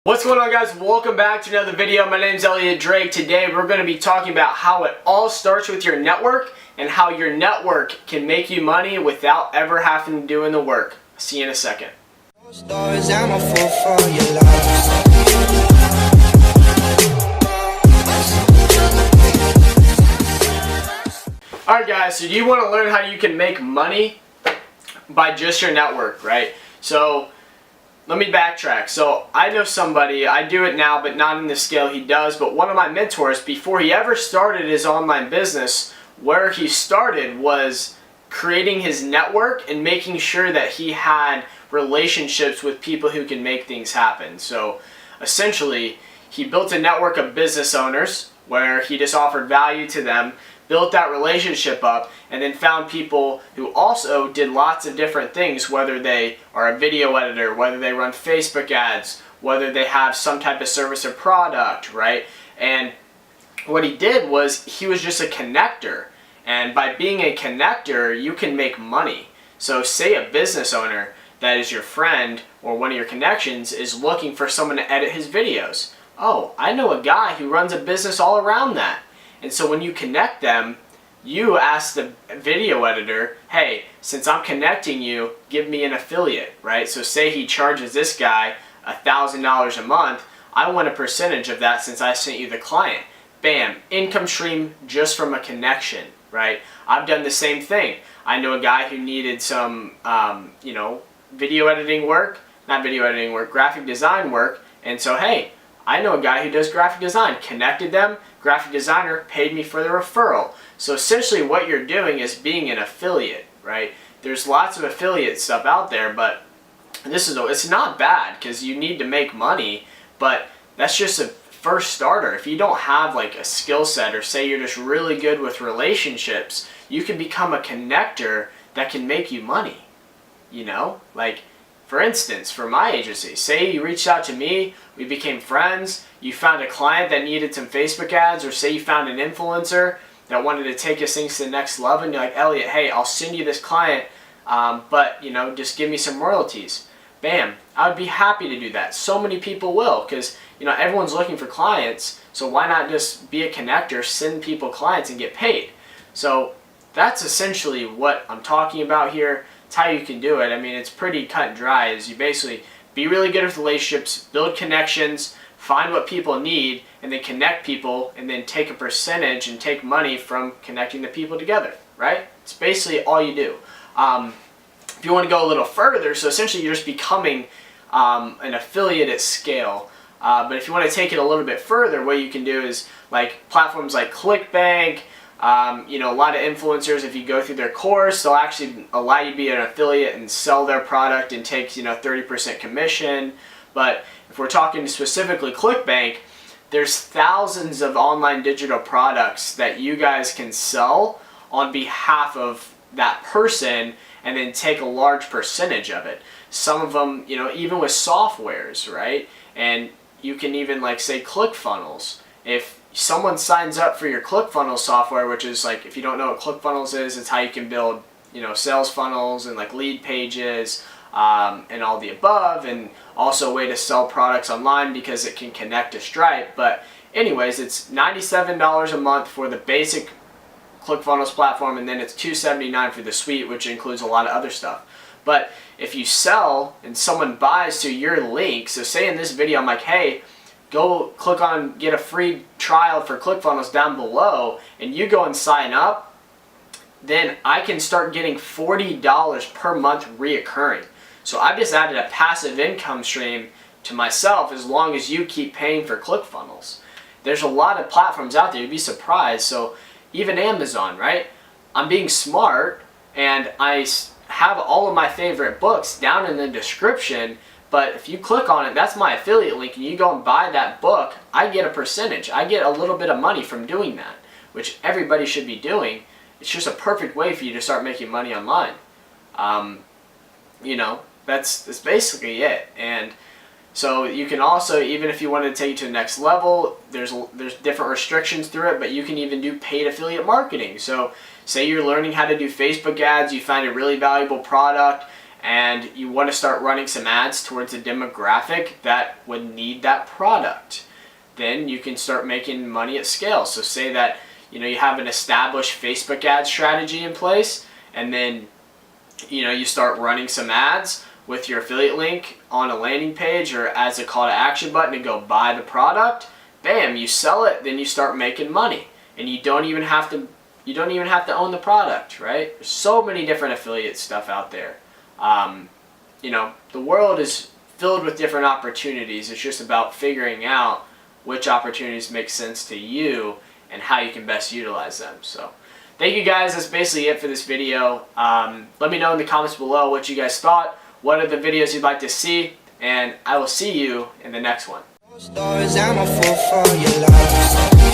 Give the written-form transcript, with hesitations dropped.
What's going on, guys? Welcome back to another video. My name is Elliot Drake. Today we're going to be talking about how it all starts with your network and how your network can make you money without ever having to do the work. See you in a second. Alright guys, so you want to learn how you can make money by just your network, right? So let me backtrack. So I know somebody, I do it now but not in the scale he does, but one of my mentors, before he ever started his online business, where he started was creating his network and making sure that he had relationships with people who can make things happen. So essentially he built a network of business owners where he just offered value to them, built that relationship up, and then found people who also did lots of different things, whether they are a video editor, whether they run Facebook ads, whether they have some type of service or product, right? And what he did was he was just a connector. And by being a connector, you can make money. So say a business owner that is your friend or one of your connections is looking for someone to edit his videos. Oh, I know a guy who runs a business all around that. And so when you connect them, you ask the video editor, hey, since I'm connecting you, give me an affiliate, right? So say he charges this guy $1,000 a month, I want a percentage of that since I sent you the client. Bam, income stream just from a connection, right? I've done the same thing. I know a guy who needed some, video editing work, not video editing work, graphic design work, and so hey, I know a guy who does graphic design, connected them, graphic designer paid me for the referral. So essentially what you're doing is being an affiliate, right? There's lots of affiliate stuff out there, but it's not bad because you need to make money, but that's just a first starter. If you don't have like a skill set, or say you're just really good with relationships, you can become a connector that can make you money, you know? Like, for instance, for my agency, say you reached out to me, we became friends, you found a client that needed some Facebook ads, or say you found an influencer that wanted to take his things to the next level, and you're like, Elliot, hey, I'll send you this client, but just give me some royalties. Bam, I would be happy to do that. So many people will, because everyone's looking for clients, so why not just be a connector, send people clients and get paid? So that's essentially what I'm talking about here. It's how you can do it. I mean, it's pretty cut and dry. Is you basically be really good with relationships, build connections, find what people need, and then connect people, and then take a percentage and take money from connecting the people together, right? It's basically all you do. If you want to go a little further, so essentially you're just becoming an affiliate at scale. But if you want to take it a little bit further, what you can do is like platforms like Clickbank, a lot of influencers, if you go through their course, they'll actually allow you to be an affiliate and sell their product and take 30% commission. But if we're talking specifically Clickbank, there's thousands of online digital products that you guys can sell on behalf of that person and then take a large percentage of it. Some of them, even with softwares, right? And you can even say Clickfunnels. If someone signs up for your Clickfunnels software, which is like, if you don't know what Clickfunnels is, it's how you can build sales funnels and lead pages and all the above, and also a way to sell products online because it can connect to Stripe. But anyways, it's $97 a month for the basic Clickfunnels platform, and then it's $279 for the suite, which includes a lot of other stuff. But if you sell and someone buys to your link, so say in this video I'm like, hey, go click on get a free trial for Clickfunnels down below, and you go and sign up, then I can start getting $40 per month reoccurring. So I've just added a passive income stream to myself as long as you keep paying for Clickfunnels. There's a lot of platforms out there, you'd be surprised. So even Amazon, right? I'm being smart, and I have all of my favorite books down in the description. But if you click on it, that's my affiliate link, and you go and buy that book, I get a percentage. I get a little bit of money from doing that, which everybody should be doing. It's just a perfect way for you to start making money online. That's basically it. And so you can also, even if you wanted to take it to the next level, there's different restrictions through it, but you can even do paid affiliate marketing. So say you're learning how to do Facebook ads, you find a really valuable product, and you want to start running some ads towards a demographic that would need that product, then you can start making money at scale. So say that you have an established Facebook ad strategy in place, and then you start running some ads with your affiliate link on a landing page or as a call to action button to go buy the product. Bam, you sell it, then you start making money, and you don't even have to own the product, right? There's so many different affiliate stuff out there. The world is filled with different opportunities. It's just about figuring out which opportunities make sense to you and how you can best utilize them. So thank you guys. That's basically it for this video. Let me know in the comments below what you guys thought. What are the videos you'd like to see? And I will see you in the next one. Stories, I'm a fool for your love.